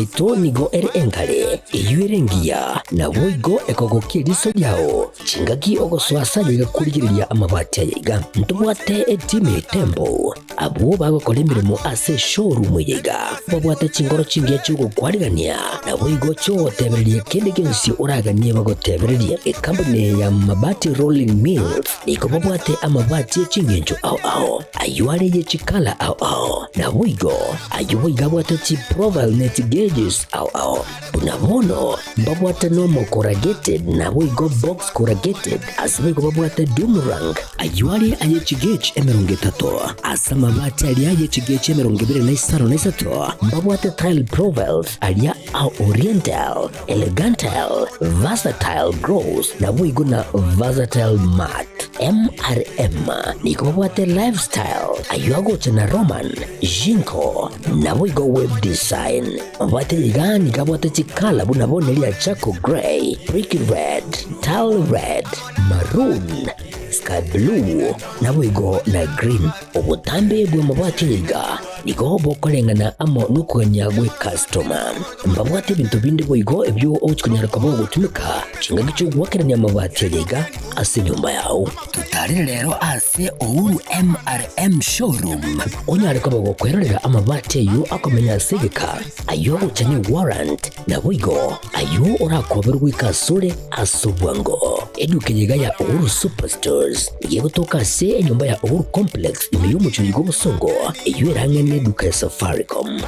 ito nigo ere engale iyuerengia na woigo ekogokia riso yao chingaki ogoswasa yiga kurigiriria amabati yiga ntubwate etime tembo abo bagokora imirimo ase showroom yiga babwate chingoro chingiye cyugo kwarigania na woigo cyo tebererie kende gensi uraganie bagotebererie company ya mabati rolling mills niko babwate amabati chingenjo ao ayuare ye chikala ao na woigo ayuiga bwate chi profile net gauges ao bunabono babwate normal corrugated na woigo box corrugated asabiko babwate boomerang ayuare aye chigage emerongetato asama mabati alia aye chigage emerongibire na Isano na Isato babwate tile profiles alia au oriental elegantal versatile gross na woigo na versatile mat MRM niko babwate lifestyle ayuago na Roman Jinko na woigo web design babwate yigani kabwate chikala bunabone lia chako gray brick red tile red maroon sky blue na woigo na green obutambe bwe mabwate yiga niko bokolengana amo nukwenya gwe customer mbabwate bintu bindi boigo ebyo ochikunyara kabo gutumika chinga gicho gwakeranya mabwate yiga ase nyumba yao tutari rero ase ouru MRM showroom onyare kabo gukwerera amabwate yo akomenya segeka ayo uchanye warrant na boigo ayo urakoberwa ikasure asubwango eduke yiga ya ouru superstores yego toka se nyumba ya ouru complex imiyo muchigo busongo iyo irangene duka Safaricom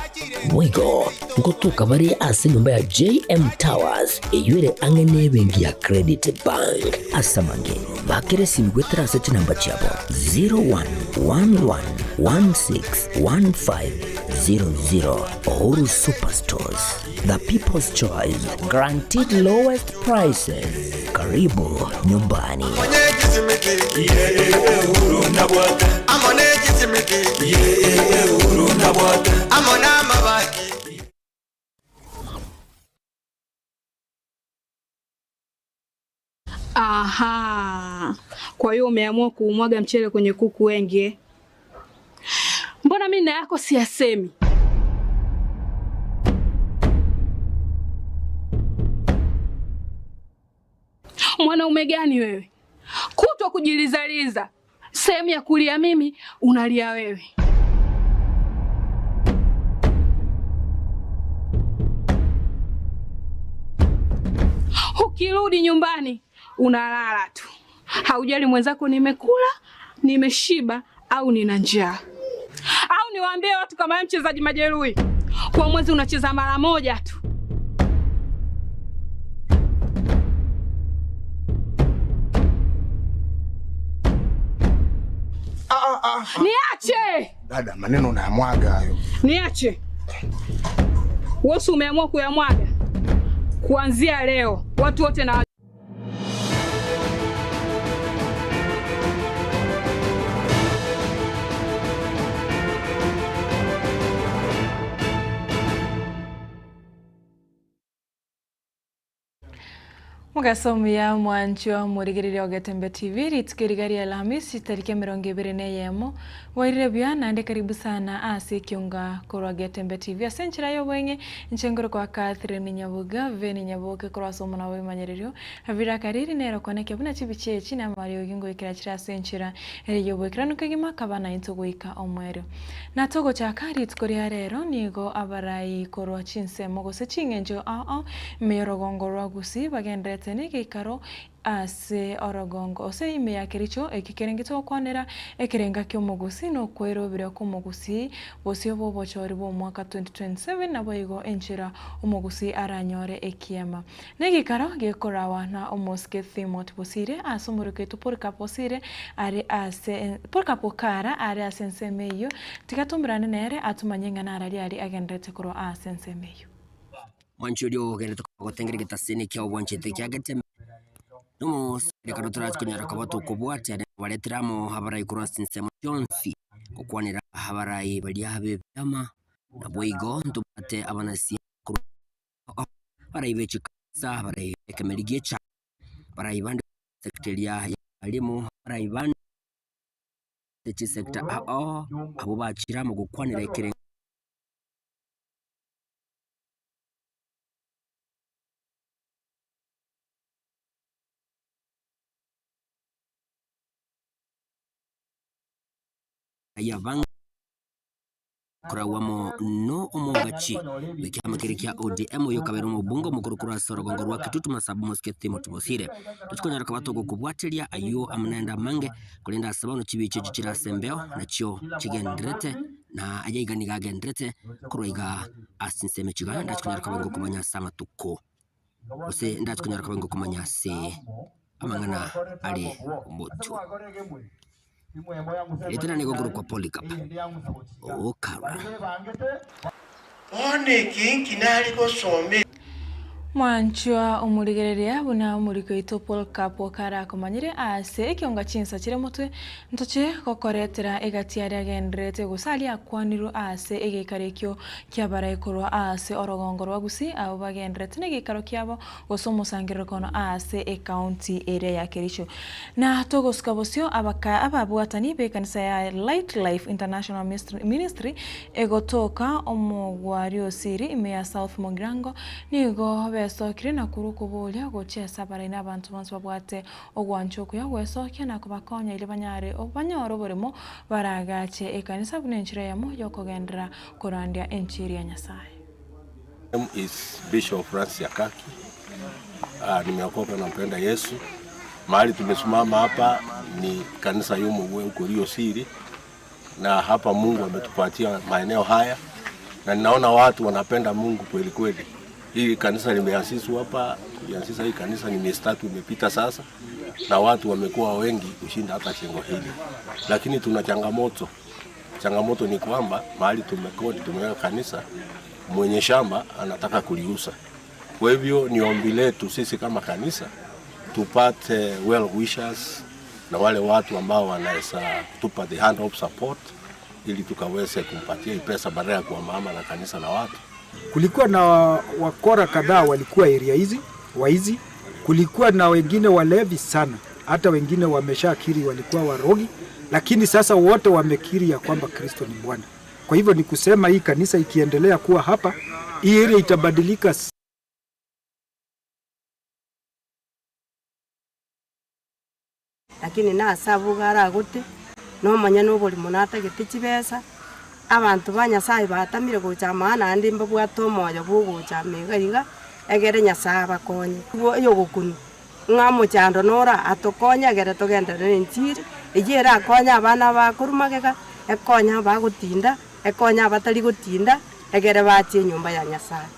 boigo ngotuka bari ase nyumba ya JM Towers iyo angene bengi ya Credit Bank asamange bakere simgwe trase namba chabo 0111161500 Ouru Superstores, the people's choice, guaranteed lowest prices. Karibu nyumbani. Aha. Kwa hiyo umeamua kuumwaga mchele kwenye kuku wengi. Mbona mimi na yako siyasemi? Mwanaume gani wewe? Kutwa kujilizaliza. Sehemu ya kulia mimi, unalia wewe. Ukirudi nyumbani, unalala tu. Haujali mwenzako nimekula, nimeshiba au nina njaa. Au niwaambie watu kama mchezaji majeruhi. Kwa mwezi unacheza mara moja tu. Niache! Dada, maneno unayamwaga hayo. Niache. Wewe umeamua kuyamwaga. Kuanzia leo watu wote na Mugasomia mwanchi wa murigirire wa Getembe TV ritukirigari Alhamisi tariki 21 wairire byana ande karibu sana ase Ekeonga korwa Getembe TV asenchira yo wenye nchengoro kwa Catherine Nyaboga veni Nyaboga korwa somona we manyererio avira kariri nero koneke buna chibiche china Mario gingo ikirachira asenchira eriyo bwekirano kagima kabana intugoika omwero na togo chakari tukori rero nigo abarai korwa Chinsa mogose chingenjo meyorogongo rwagusi bagendete niki karo ase orogongo ose ime ya kiricho ekikerengito kwanera ekirenga kyo mugusi no kwero bire ko mugusi bosio bobo chori bo mwaka 2027 na boigo enchira umugusi aranyore ekiema niki karo gekorawa na omoske thimot bosire asumuruke tupurka posire ari ase porka pokara ari asensemeyo tikatumbrane nere atumanyenga na ari agendete kuro asensemeyo Manchurio gereta kotengere gitasini kya obwanchete kya Getembe no rekarotora kunyara kabato kubwate baletramo habarai crossing Jonsi kokwanira habarai baliabe byama na boigo ntubate abanasi barai bechikasa habarai ekemeligecha barai bande secretaria alimu barai bande sector abo bachira mu gukwanira ikire yavanga kurawamo no omongachi wiki makirikia ODM yokabero mubungo mukurukura sorogongo rwa kitutu masabu moskete mutubosire tuchikonyara kabatogo kubwatiria ayo amnenda mange kulinda sabano chibiche chichira sembeo nacho chigendrete na ajaiganiga gendrete kuroiga asinseme chiga ndachikonyara kabango kumanya sama tuko ose ndachikonyara kabango kumanya se amangana ali mutu Litera negogoro kwa Polycarp. Okara. One kinki nali gosome. Mwanchwa umurigereria buna umuriko ito Polycarp okara akomanyire ase Ekeonga Chinsa chire mutwe ntoche kokoretera egatiaria gendrete gusalia kwaniru ase egekarekyo kyabara ikorwa ase orogongo rwa Kisii abo bagendrete negekaro kyabo gosomosangirira kono ase e county area ya Kericho na togoska bosio ababwatani be kanisa ya Light Life International Ministry egotoka omogwario siri ime ya South Mogrango nigo besokire na kurukubulia gochesa bara na abantu bonse babwate ogwanchoko ya wesokia na kubakonya ile banyare obanyoro boremo baragache ekanisa bunenchira yamo yokogendera korandia enchiri ya Nyasaye. Is Bishop Francis Yakaki. Nimeokoka na mpenda Yesu. Mahali tumesimama hapa ni kanisa yumu huko siri na hapa Mungu ametupatia maeneo haya na ninaona watu wanapenda Mungu kweli kweli. Hii kanisa limeasisiwa hapa, tulianzisha hii kanisa ni miezi 3 imepita sasa na watu wamekuwa wengi kushinda hata jengo hili. Lakini tuna changamoto. Changamoto ni kwamba mahali tumeweka kanisa mwenye shamba anataka kuliuza. Kwa hivyo ni ombi letu sisi kama kanisa tupate well wishers na wale watu ambao wanaweza tupa the hand of support ili tukaweze kumpatia pesa badala ya kuhamahama na kanisa na watu. Kulikuwa na wakora kadhaa walikuwa area hizi, waizi. Kulikuwa na wengine walevi sana. Hata wengine wameshakiri walikuwa warogi, lakini sasa wote wamekiri ya kwamba Kristo ni Bwana. Kwa hivyo ni kusema hii kanisa ikiendelea kuwa hapa, hii area itabadilika. Lakini na asabu gara gute no manya no boli monata getichi besa abantu banyasaye batamire gocha maana andi mbabwato moyo bugocha megaiga egere nyasaba konye yo gukunu ngamo chando nora atokonya gere togenda nentiri ejera akonya abana bakurumagega ekonya bagutinda ekonya batari gutinda egere batie nyumba ya Nyasaye.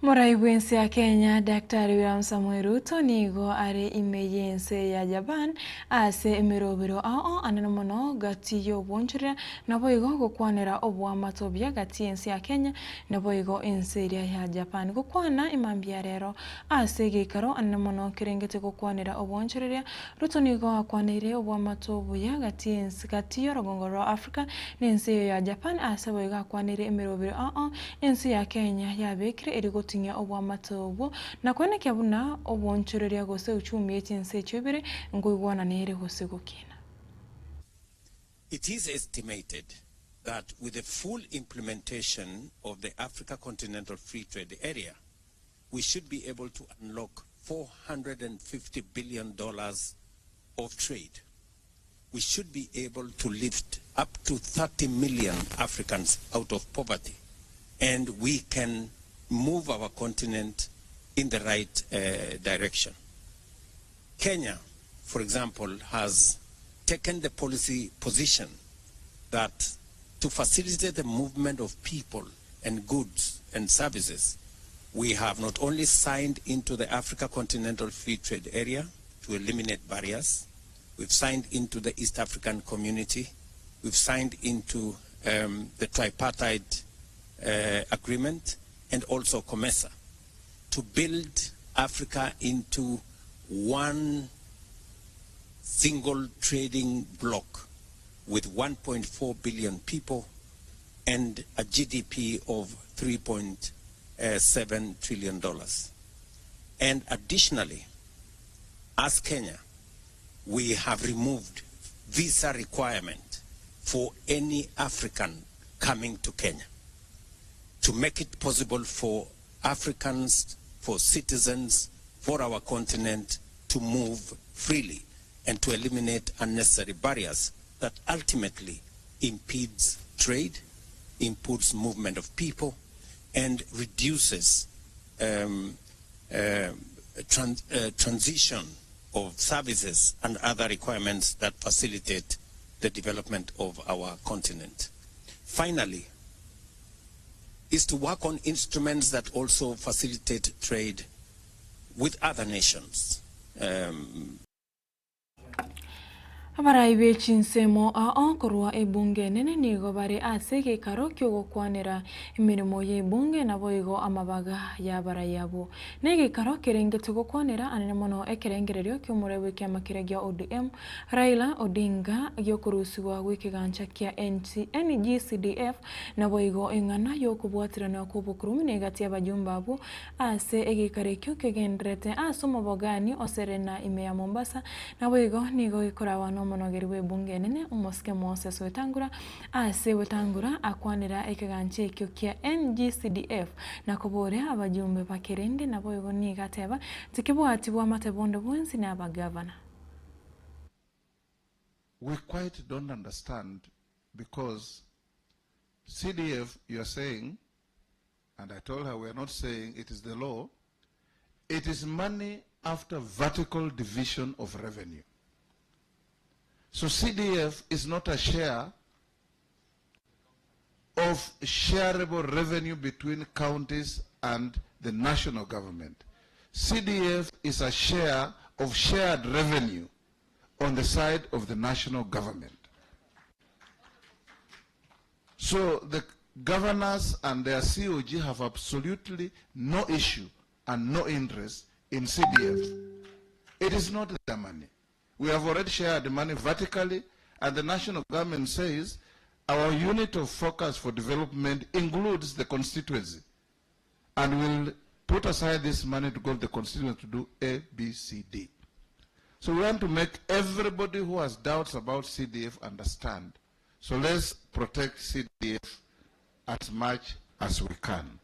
Muraibuense ya Kenya Daktari William Samoei Ruto nigo are imeyense ya Japan ase emirobiro anenomono gati yo bonchira naboigo gukwanira obwa matobya gati ense ya Kenya naboigo enseria ya Japan gukwana imambia rero ase gikaro anenomono kirengete gukwanira obonchira Ruto nigo akwanire obwa matobya gati ense gati yo rogongoro Africa nense ya Japan ase boigo akwanire emirobiro ense ya Kenya ya bekire erigo tinya obwa matobo na kwene kyabuna obonchoreria gose uchumi etinse chobere ngoigwana nere gose gukina. It is estimated that with the full implementation of the Africa Continental Free Trade Area, we should be able to unlock $450 billion of trade. We should be able to lift up to 30 million Africans out of poverty, and we can move our continent in the right direction. Kenya, for example, has taken the policy position that to facilitate the movement of people and goods and services, we have not only signed into the Africa Continental Free Trade Area to eliminate barriers, we've signed into the East African Community, we've signed into the tripartite agreement, and also COMESA, to build Africa into one single trading bloc with 1.4 billion people and a GDP of $3.7 trillion. And additionally, as Kenya, we have removed visa requirement for any African coming to Kenya, to make it possible for Africans, for citizens, for our continent to move freely and to eliminate unnecessary barriers that ultimately impedes trade, impedes movement of people, and reduces transition of services and other requirements that facilitate the development of our continent. Finally, is to work on instruments that also facilitate trade with other nations. Abaraibe Chinsemo a onkorwa ebunge nene nigo bari asege karokyo gukwanira imirimo y'ebunge nabo igo amabaga yabarayabo nege karokirenge tugukwanira anene mono ekerengereryo ky'umurewe ky'amakiregya ODM Raila Odinga yokurusiwa wikigancha kya NGCDF nabo igo ingana yokubwatirana kubukurumi negati y'abajumba abo ase egikarekyo kegendrete asomobogani oserena ime ya Mombasa nabo igo nigo ikorawa monogeri we bunge nene umoske Moses Wetangura ase Wetangura akwanira ekeganche ekyo kya NGCDF nakobore abajumbe bakerende nabo igo nigateba tikibwatibwa matebondo bwensi n'abagavana. We quite don't understand, because CDF, you are saying, and I told her we are not saying it is the law, it is money after vertical division of revenue. So CDF is not a share of shareable revenue between counties and the national government. CDF is a share of shared revenue on the side of the national government. So the governors and their COG have absolutely no issue and no interest in CDF. It is not their money. We have already shared the money vertically, and the national government says our unit of focus for development includes the constituency, and we'll put aside this money to go to the constituency to do A, B, C, D. So we want to make everybody who has doubts about CDF understand. So let's protect CDF as much as we can.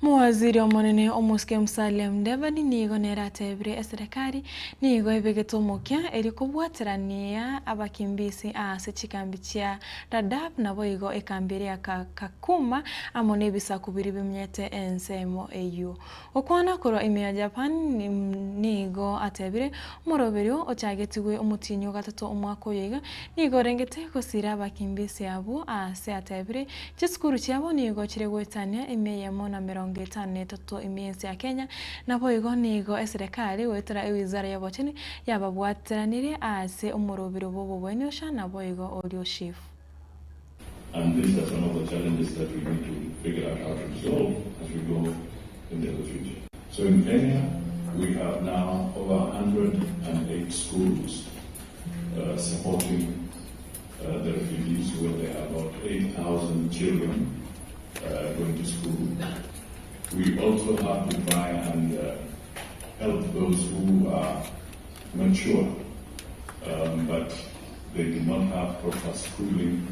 Muwaziri omonene omuske Musalia Mudavadi nigo neratebre eserikali nigo ebegetomokia eri kubwatirania abakimbisi ase chikambi kya Dadaab nabo igo ekambiri Kakuma amone ebisa kubiri bimyete ensemo eyo okwana koro ime Japan nigo atebire moroberio ochagetigwe omutinyo gatatu omwako yega nigo rengete kosira abakimbisi abo ase atebire chiskuru cyabo nigo kiregwetania ime yamona Getane toto imiensi ya Kenya nabo igo nigo eserikali wetera ewizara y'abotini yababwatiranire ase umurobiro bobo bwenyosha nabo igo audio chief. And these are some of the challenges that we need to figure out how to resolve as we go into the future. So in Kenya, we have now over 108 schools supporting the refugees, where there are about 8,000 children going to school. We also have to try and help those who are mature, but they do not have proper schooling.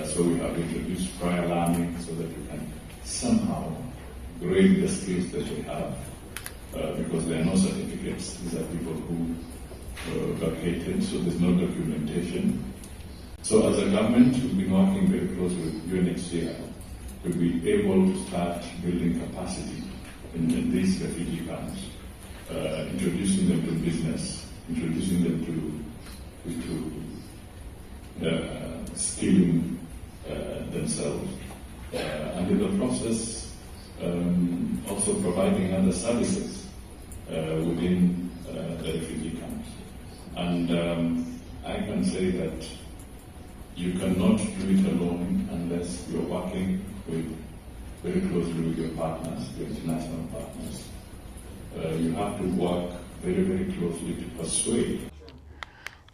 So we have introduced prior learning so that we can somehow grade the skills that they have, because there are no certificates. These are people who vacated, so there's no documentation. So as a government, we've been working very closely with UNHCR to be able to start building capacity in these refugee camps, introducing them to business, introducing them to skilling themselves, and in the process also providing other services within the refugee camps. And I can say that you cannot do it alone unless you're working very closely with your partners, your international partners. You have to work very, very closely to persuade.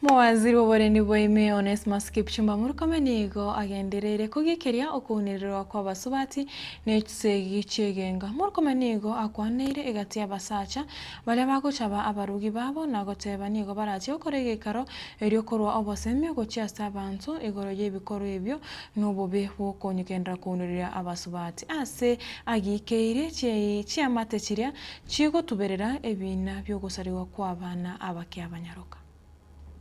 Mawaziri w'ubureni bw'ime Onesmus Kipchumba murukomenigo agenderere kugikiria okunirwa kwa basubati n'ekisegi kyegenga murukomenigo akwaneire egati y'abasacha bale bagochaba abarugi babo nagoteba nigo barachi okoregekaro eryokorwa obosemi gochiasa abantu igoro y'ebikoro ebyo n'obobe bw'okonyekendera kunirira abasubati ase agikeire kyamate kiria kigotuberera ebina by'ogosariwa kw'abana abake abanyaroka.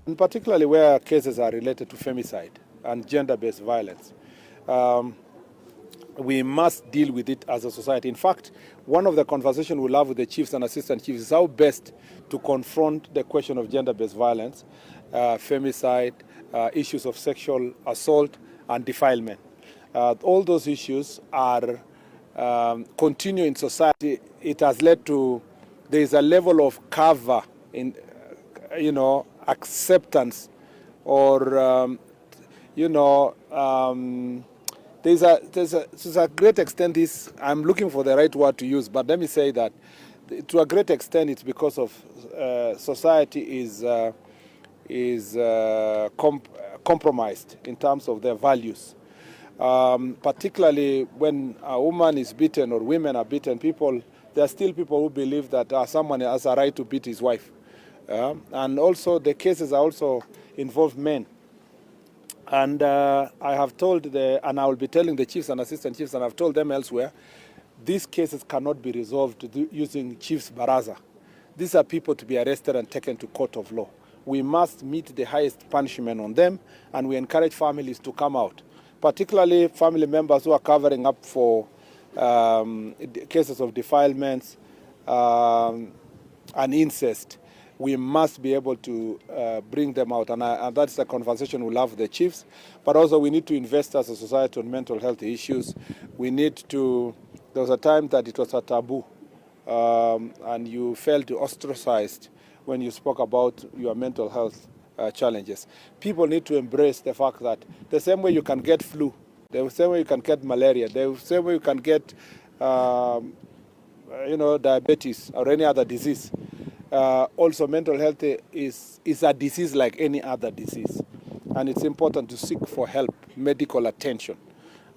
And particularly where cases are related to femicide and gender-based violence. We must deal with it as a society. In fact, one of the conversations we'll have with the chiefs and assistant chiefs is how best to confront the question of gender-based violence, femicide, issues of sexual assault and defilement. All those issues are continue in society. It has led to, there is a level of cover in, acceptance or, there's a great extent is, I'm looking for the right word to use, but let me say that to a great extent it's because of society is compromised in terms of their values. Particularly when a woman is beaten or women are beaten, there are still people who believe that someone has a right to beat his wife. And also the cases also involve men. And I have told and I will be telling the chiefs and assistant chiefs, and I've told them elsewhere, these cases cannot be resolved using chiefs baraza. These are people to be arrested and taken to court of law. We must meet the highest punishment on them, and we encourage families to come out, particularly family members who are covering up for cases of defilements and incest. We must be able to bring them out. And that's a conversation we'll have with the chiefs. But also we need to invest as a society on mental health issues. We need to, there was a time that it was a taboo and you felt ostracized when you spoke about your mental health challenges. People need to embrace the fact that the same way you can get flu, the same way you can get malaria, the same way you can get diabetes or any other disease, also mental health is a disease like any other disease, and it's important to seek for help, medical attention.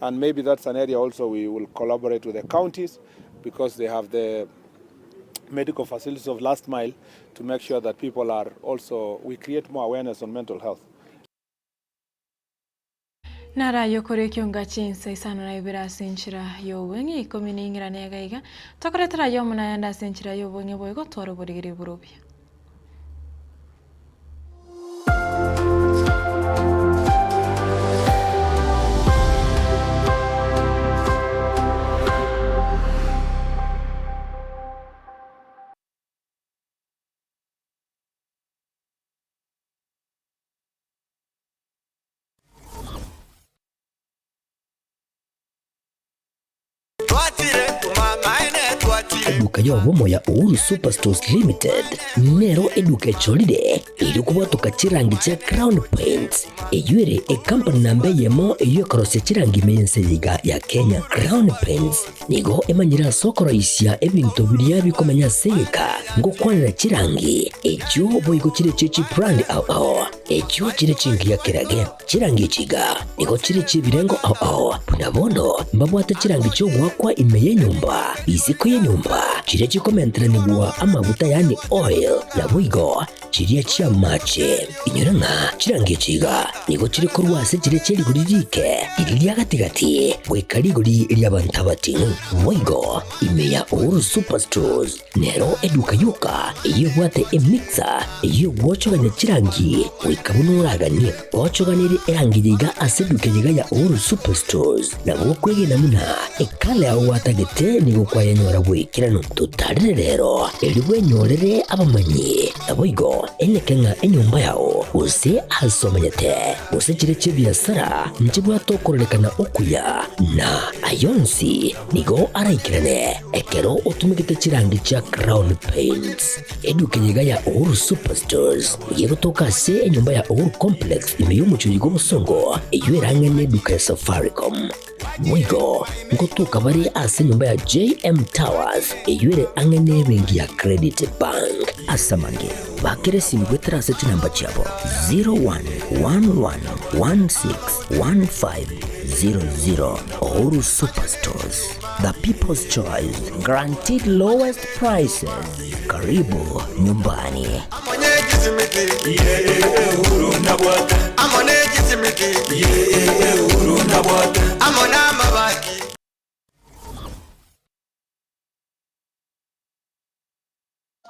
And maybe that's an area also we will collaborate with the counties, because they have the medical facilities of last mile, to make sure that people are also, we create more awareness on mental health. Nara yokore Ekeonga Chinsa Isano na Ibere senchira yowengi ikomini ingira negaiga tokoretera yomuna yanda senchira yowengi boygo toro borigiri burubia. Eduka y'obumo ya Uhuru Superstores Limited nero eduka echolide iri kubatuka chirangi cha Crown Paints eyuere company nambe yemo eyokorose chirangi mense yiga ya Kenya. Crown Paints nigo emanyira sokoro isya ebintu biria bikomanya seka ngo kwanira chirangi ekyo boygo chire chichi brand ao ekyo chire chingi ya kirage chirangi chiga nigo chire chibirengo ao punabono mbabwate chirangi cyo gwakwa imeye nyumba iziko ye nyumba chire chikomentera nigwa amavuta yani oil na buigo chiria chia mache inyuranga chirangi chiga nigo chire kurwase chire chiri guririke iriria gatigati bwekariguri iri abantabati buigo imeya Uhuru Superstores nero eduka yuka iyo bwate emixer iyo gwochoganya chirangi wikabunuraganye gwochoganire erangi yiga aseduke yiga ya Uhuru Superstores na gwokwege namuna ekale aho watagete nigo kwayanyora bwikirano tutarire rero eriwe nyorere abamanyi naboigo enekenga enyumba yao use asomanyete use chire chibiasara njibwa tokorelekana okuya na ayonsi nigo araikirane ekero utumikite chirangi cha Crown Paints eduke yiga ya Uhuru Superstores yego toka se enyumba ya Uhuru Complex imeyumucho yigo musongo eyueranga neduka ya Safaricom mwigo ngotuka bari ase nyumba ya JM Towers eyuere angene bengi ya Credit Bank asamange bakire simu gwetera seti namba chabo 0111161500. Oru Superstores, the people's choice, guaranteed lowest prices. Karibu nyumbani.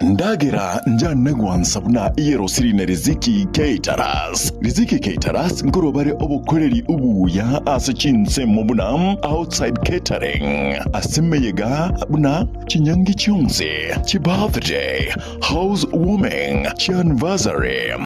Ndagira njana gwansabuna iyero sirine Riziki Caterers. Riziki Caterers ngorobare obukoreri ubuya asa Chinsa mubuna outside catering. Asemeyega buna chinyangi chionse, chi birthday, housewarming, chi anniversary.